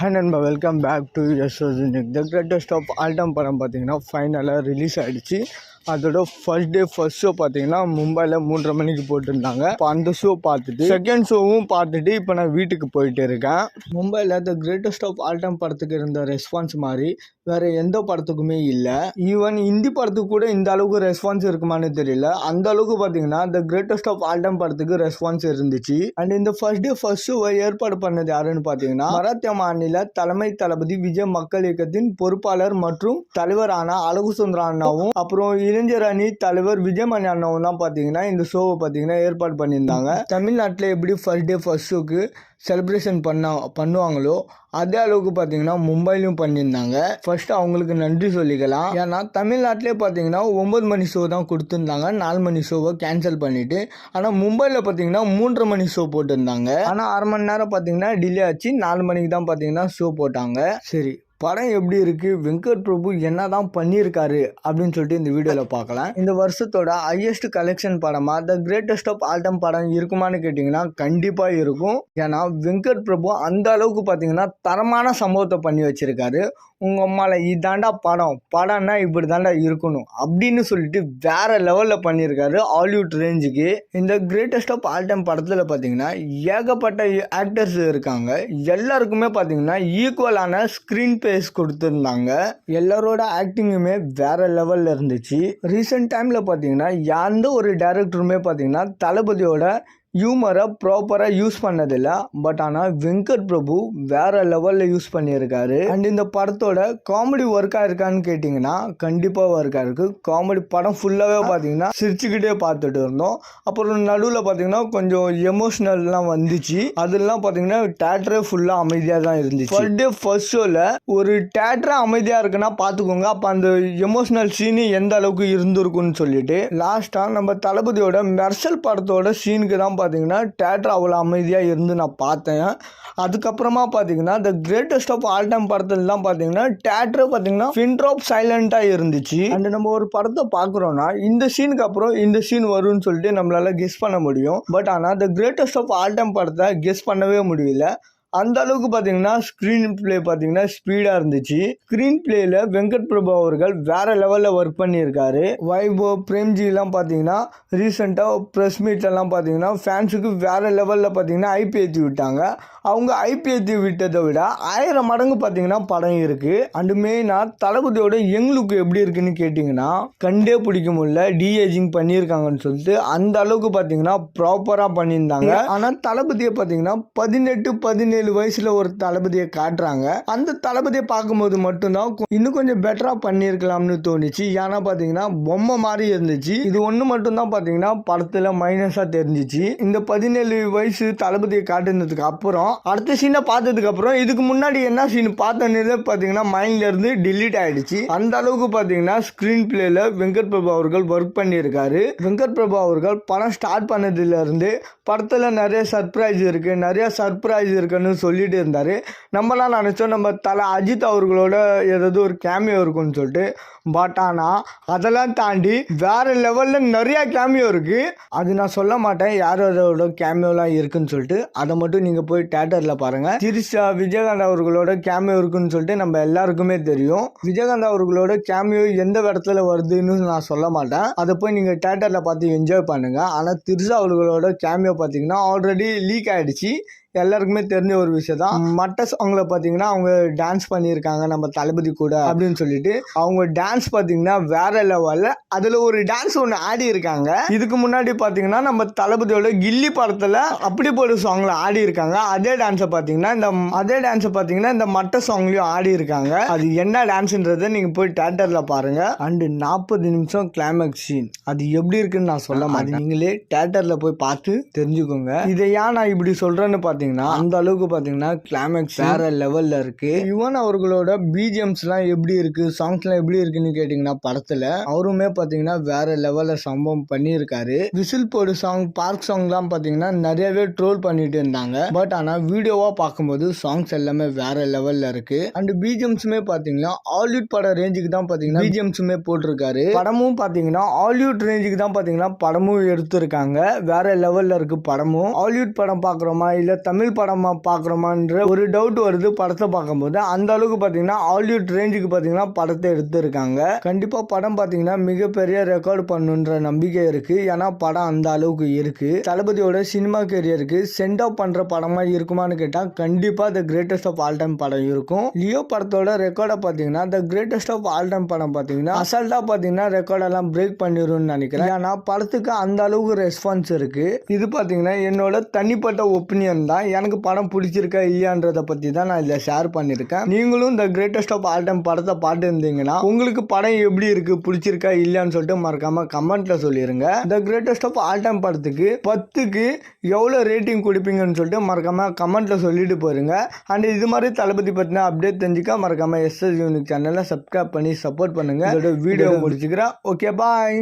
Hi நண்பா, welcome back to யசோஜினிக். The greatest of all time படம் பார்த்தீங்கன்னா ஃபைனலாக ரிலீஸ் ஆகிடுச்சு. அதோட ஃபர்ஸ்ட் ஷோ பார்த்தீங்கன்னா மும்பையில் 3:30 மணிக்கு போட்டிருந்தாங்க. இப்போ அந்த ஷோ பார்த்துட்டு செகண்ட் ஷோவும் பார்த்துட்டு இப்போ நான் வீட்டுக்கு போயிட்டு இருக்கேன். மும்பையில் the greatest of all time படத்துக்கு இருந்த ரெஸ்பான்ஸ் மாதிரி வேறு எந்த படத்துக்குமே இல்லை. ஈவன் ஹிந்தி படத்துக்கு கூட இந்த அளவுக்கு ரெஸ்பான்ஸ் இருக்குமான்னு தெரியல. அந்த அளவுக்கு பார்த்தீங்கன்னா the greatest of all time படத்துக்கு ரெஸ்பான்ஸ் இருந்துச்சு. அண்ட் இந்த ஃபர்ஸ்ட் ஷோவை ஏற்பாடு பண்ணது யாருன்னு பார்த்தீங்கன்னா மராத்திய மாநில தலைமை தளபதி விஜய் மக்கள் இயக்கத்தின் பொறுப்பாளர் மற்றும் தலைவரான அழகு சுந்தர அண்ணாவும் அப்புறம் இளைஞர் அணி தலைவர் விஜயமணி அண்ணாவும் தான் பார்த்தீங்கன்னா இந்த ஷோவை பார்த்தீங்கன்னா ஏற்பாடு பண்ணியிருந்தாங்க. தமிழ்நாட்டில் எப்படி ஃபர்ஸ்ட் ஷோக்கு செலிப்ரேஷன் பண்ணுவாங்களோ அதே அளவுக்கு பார்த்தீங்கன்னா மும்பையிலும் பண்ணியிருந்தாங்க. ஃபர்ஸ்ட் அவங்களுக்கு நன்றி சொல்லிக்கலாம். ஏன்னா தமிழ்நாட்டிலே பார்த்தீங்கன்னா 9 மணி ஷோ தான் கொடுத்துருந்தாங்க. 4 மணி ஷோவை கேன்சல் பண்ணிட்டு, ஆனால் மும்பையில் பார்த்தீங்கன்னா 3:30 மணி ஷோ போட்டிருந்தாங்க. ஆனால் 1/2 மணி நேரம் பார்த்தீங்கன்னா டிலே ஆச்சு. 4 மணிக்கு தான் பார்த்தீங்கன்னா ஷோ போட்டாங்க. சரி, படம் எப்படி இருக்குது, வெங்கட் பிரபு என்ன தான் பண்ணியிருக்காரு அப்படின்னு சொல்லிட்டு இந்த வீடியோவில் பார்க்கலாம். இந்த வருஷத்தோட ஹையஸ்ட் கலெக்ஷன் படமாக the greatest of all time படம் இருக்குமான்னு கேட்டிங்கன்னா கண்டிப்பாக இருக்கும். ஏன்னா வெங்கட் பிரபு அந்த அளவுக்கு பார்த்தீங்கன்னா தரமான சம்பவத்தை பண்ணி வச்சுருக்காரு. உங்கள் அம்மாவில் இதாண்டா படம்னா இப்படி தாண்டா இருக்கணும் அப்படின்னு சொல்லிட்டு வேற லெவலில் பண்ணியிருக்காரு ஹாலிவுட் ரேஞ்சுக்கு. இந்த கிரேட்டஸ்ட் ஆஃப் ஆல் டைம் படத்தில் பார்த்தீங்கன்னா ஏகப்பட்ட ஆக்டர்ஸ் இருக்காங்க. எல்லாருக்குமே பார்த்தீங்கன்னா ஈக்குவலான ஸ்க்ரீன் பேஸ் கொடுத்துருந்தாங்க. எல்லாரோட ஆக்டிங்குமே வேற லெவலில் இருந்துச்சு. ரீசெண்ட் டைமில் பார்த்தீங்கன்னா எந்த ஒரு டைரக்டருமே பார்த்தீங்கன்னா தளபதியோட ஹியூமரை ப்ராப்பராக யூஸ் பண்ணதில்லை. பட் ஆனால் வெங்கட் பிரபு வேற லெவலில் யூஸ் பண்ணியிருக்காரு. அண்ட் இந்த படத்தோட காமெடி ஒர்க்காக இருக்கான்னு கேட்டிங்கன்னா கண்டிப்பாக ஒர்க்காக இருக்குது. காமெடி படம் ஃபுல்லாகவே பார்த்தீங்கன்னா சிரிச்சுக்கிட்டே பார்த்துட்டு இருந்தோம். அப்புறம் நடுவில் பார்த்தீங்கன்னா கொஞ்சம் எமோஷ்னல்லாம் வந்துச்சு. அதெல்லாம் பார்த்தீங்கன்னா தேட்டரே ஃபுல்லாக அமைதியாக தான் இருந்துச்சு. ஃபர்ஸ்ட் ஷோவில் ஒரு தேட்டரே அமைதியாக இருக்குன்னா பார்த்துக்கோங்க அப்போ அந்த எமோஷ்னல் சீனு எந்த அளவுக்கு இருந்திருக்குன்னு சொல்லிட்டு. லாஸ்ட்டாக நம்ம தளபதியோட மெர்சல் படத்தோட சீனுக்கு தான் பார்த்தீங்கன்னா தேட்டர் அவ்வளோ அமைதியாக இருந்து நான் பார்த்தேன். அதுக்கப்புறமா பார்த்தீங்கன்னா the greatest of all time படத்தில் தான் பார்த்தீங்கன்னா தேட்டரை பார்த்தீங்கன்னா பின் ட்ராப் சைலண்டாக இருந்துச்சு. அண்ட் நம்ம ஒரு படத்தை பார்க்குறோன்னா இந்த சீனுக்கு அப்புறம் இந்த சீன் வரும்னு சொல்லிட்டு நம்மளால கெஸ் பண்ண முடியும். பட் ஆனால் the greatest of all time படத்தை கெஸ் பண்ணவே முடியல. அந்த அளவுக்கு பார்த்தீங்கன்னா ஸ்க்ரீன் பிளே பார்த்தீங்கன்னா ஸ்பீடாக இருந்துச்சு. ஸ்க்ரீன் பிளேயில் வெங்கட் பிரபு அவர்கள் வேற லெவலில் ஒர்க் பண்ணியிருக்காரு. வைபவ் பிரேம்ஜிலாம் பார்த்தீங்கன்னா ரீசெண்டாக ப்ரெஸ் மீட்லாம் பார்த்தீங்கன்னா ஃபேன்ஸுக்கு வேற லெவலில் பார்த்தீங்கன்னா ஐபி ஏற்றி விட்டாங்க. அவங்க ஐபி ஏற்றி விட்டதை விட 1000 மடங்கு பார்த்தீங்கன்னா படம் இருக்குது. அண்டு மெயினாக தளபதியோட யங் லுக் எப்படி இருக்குன்னு கேட்டிங்கன்னா கண்டே பிடிக்க முடியல. டிஏஜிங் பண்ணியிருக்காங்கன்னு சொல்லிட்டு அந்த அளவுக்கு பார்த்தீங்கன்னா ப்ராப்பராக பண்ணியிருந்தாங்க. ஆனால் தளபதியை பார்த்தீங்கன்னா 18-17 வயசுல ஒரு தளபதியை காட்டுறாங்க. அந்த தளபதியை பார்க்கும்போது மட்டும்தான் இன்னும் கொஞ்சம் பெட்டரா பண்ணியிருக்கலாம்னு தோணுச்சு. ஏன்னா பார்த்தீங்கன்னா பொம்மை மாதிரி இருந்துச்சு. இது ஒன்று மட்டும்தான் பார்த்தீங்கன்னா படத்தில் மைனஸாக தெரிஞ்சிச்சு. இந்த 17 வயசு தளபதியை காட்டுனதுக்கு அப்புறம் அடுத்த சீனை பார்த்ததுக்கு அப்புறம் இதுக்கு முன்னாடி என்ன சீன் பார்த்தது பார்த்தீங்கன்னா மைண்ட்ல இருந்து டிலீட் ஆயிடுச்சு. அந்த அளவுக்கு பார்த்தீங்கன்னா ஸ்கிரீன் பிளேல வெங்கட் பிரபு அவர்கள் ஒர்க் பண்ணியிருக்காரு. வெங்கட் பிரபு அவர்கள் படம் ஸ்டார்ட் பண்ணதுல இருந்து படத்தில் நிறைய சர்ப்ரைஸ் இருக்குன்னு சொல்லிட்டு இருந்தாரு. நம்மளாம் நினைச்சோம் நம்ம தலை அஜித் அவர்களோட ஏதாவது ஒரு கேமியோ இருக்குன்னு சொல்லிட்டு. பட் ஆனால் அதெல்லாம் தாண்டி வேற லெவலில் நிறையா கேமியோ இருக்கு. அது நான் சொல்ல மாட்டேன் யாரோட கேமியோலாம் இருக்குன்னு சொல்லிட்டு. அதை மட்டும் நீங்கள் போய் தேட்டரில் பாருங்க. திரிஷா விஜயகாந்த் அவர்களோட கேமியோ இருக்குன்னு சொல்லிட்டு நம்ம எல்லாருக்குமே தெரியும். விஜயகாந்த் அவர்களோட கேமியோ எந்த இடத்துல வருதுன்னு நான் சொல்ல மாட்டேன். அதை போய் நீங்கள் தேட்டரில் பார்த்து என்ஜாய் பண்ணுங்க. ஆனால் திரிஷா அவர்களோட கேமியோ பார்த்தீங்கன்னா ஆல்ரெடி லீக் ஆயிடுச்சு. எல்லாருக்குமே தெரிஞ்ச ஒரு விஷயம் தான். மட்ட சாங்ல பார்த்தீங்கன்னா அவங்க டான்ஸ் பண்ணியிருக்காங்க நம்ம தளபதி கூட அப்படின்னு சொல்லிட்டு. அவங்க டான்ஸ் பார்த்தீங்கன்னா வேற லெவலில் அதில் ஒரு டான்ஸ் ஒன்று ஆடி இருக்காங்க. இதுக்கு முன்னாடி பார்த்தீங்கன்னா நம்ம தளபதியோட கில்லி படத்தில் அப்படி போடு சாங்ல ஆடி இருக்காங்க. அதே டான்ஸை பார்த்தீங்கன்னா இந்த மட்ட சாங்லையும் ஆடி இருக்காங்க. அது என்ன டான்ஸ்ன்றதை நீங்கள் போய் தேட்டரில் பாருங்க. அண்டு 40 நிமிஷம் கிளைமேக்ஸ் சீன் அது எப்படி இருக்குன்னு நான் சொல்ல மாட்டேன். நீங்களே தேட்டரில் போய் பார்த்து தெரிஞ்சுக்கோங்க. இதை ஏன் நான் இப்படி சொல்கிறேன்னு பார்த்தீங்கன்னா அந்த அளவுக்கு பார்த்தீங்கன்னா கிளைமேக்ஸ் வேற லெவல்ல இருக்கு. யுவன் அவர்களோட பிஜிஎம்ஸ்லாம் எப்படி இருக்கு, சாங்ஸ்லாம் எப்படி இருக்குன்னு கேட்டிங்கன்னா படத்தில் அவருமே பார்த்தீங்கன்னா வேற லெவல்ல சம்பவம் பண்ணியிருக்காரு. விசில் போடு சாங், பார்க் சாங்லாம் பார்த்தீங்கன்னா நிறையவே ட்ரோல் பண்ணிட்டு இருந்தாங்க. பட் ஆனால் வீடியோவாக பார்க்கும்போது சாங்ஸ் எல்லாமே வேற லெவல்ல இருக்கு. அண்ட் பிஜிஎம்ஸுமே பார்த்தீங்கன்னா ஹாலிவுட் பட ரேஞ்சுக்கு தான் பார்த்தீங்கன்னா பிஜிஎம்ஸுமே போட்டிருக்காரு. படமும் பார்த்தீங்கன்னா ஹாலிவுட் ரேஞ்சுக்கு தான் பார்த்தீங்கன்னா படமும் எடுத்திருக்காங்க. வேற லெவல்ல இருக்கு படமும். ஹாலிவுட் படம் பார்க்குறோமா இல்லை தமிழ் படமாக பார்க்குறோமான்ற ஒரு டவுட் வருது படத்தை பார்க்கும்போது. அந்த அளவுக்கு பார்த்தீங்கன்னா ஹாலிவுட் ரேஞ்சுக்கு பார்த்தீங்கன்னா படத்தை எடுத்திருக்காங்க. கண்டிப்பாக படம் பார்த்தீங்கன்னா மிகப்பெரிய ரெக்கார்டு பண்ணுன்ற நம்பிக்கை இருக்குது. ஏன்னா படம் அந்த அளவுக்கு இருக்குது. தளபதியோட சினிமா கேரியருக்கு சென்ட் ஆஃப் பண்ணுற படமாக இருக்குமான்னு கேட்டால் கண்டிப்பாக the greatest of all time படம் இருக்கும். லியோ படத்தோட ரெக்கார்டை பார்த்தீங்கன்னா the greatest of all time படம் பார்த்தீங்கன்னா அசால்ட்டாக பார்த்தீங்கன்னா ரெக்கார்டெல்லாம் பிரேக் பண்ணிடும்னு நினைக்கிறேன். ஏன்னா படத்துக்கு அந்த அளவுக்கு ரெஸ்பான்ஸ் இருக்குது. இது பார்த்தீங்கன்னா என்னோட தனிப்பட்ட ஒப்பீனியன் தான். எனக்கு படம் பிடிச்சிருக்கா இல்லையான்றதை பற்றி தான் நான் இதில் ஷேர் பண்ணியிருக்கேன். நீங்களும் the greatest of all time படத்தை பார்த்து இருந்தீங்கன்னா உங்களுக்கு படம் எப்படி இருக்குது, பிடிச்சிருக்கா இல்லையான்னு சொல்லிட்டு மறக்காமல் கமெண்ட்டில் சொல்லிடுங்க. The greatest of all time படத்துக்கு 10க்கு எவ்வளோ ரேட்டிங் கொடுப்பீங்கன்னு சொல்லிட்டு மறக்காமல் கமெண்ட்டில் சொல்லிட்டு போயிருங்க. அண்ட் இது மாதிரி தளபதி பற்றின அப்டேட் தெரிஞ்சுக்க மறக்காமல் SS யூனிக் சேனலை சப்ஸ்கிரைப் பண்ணி சப்போர்ட் பண்ணுங்கள். இதோட வீடியோ முடிச்சுக்கிறேன். Okay bye.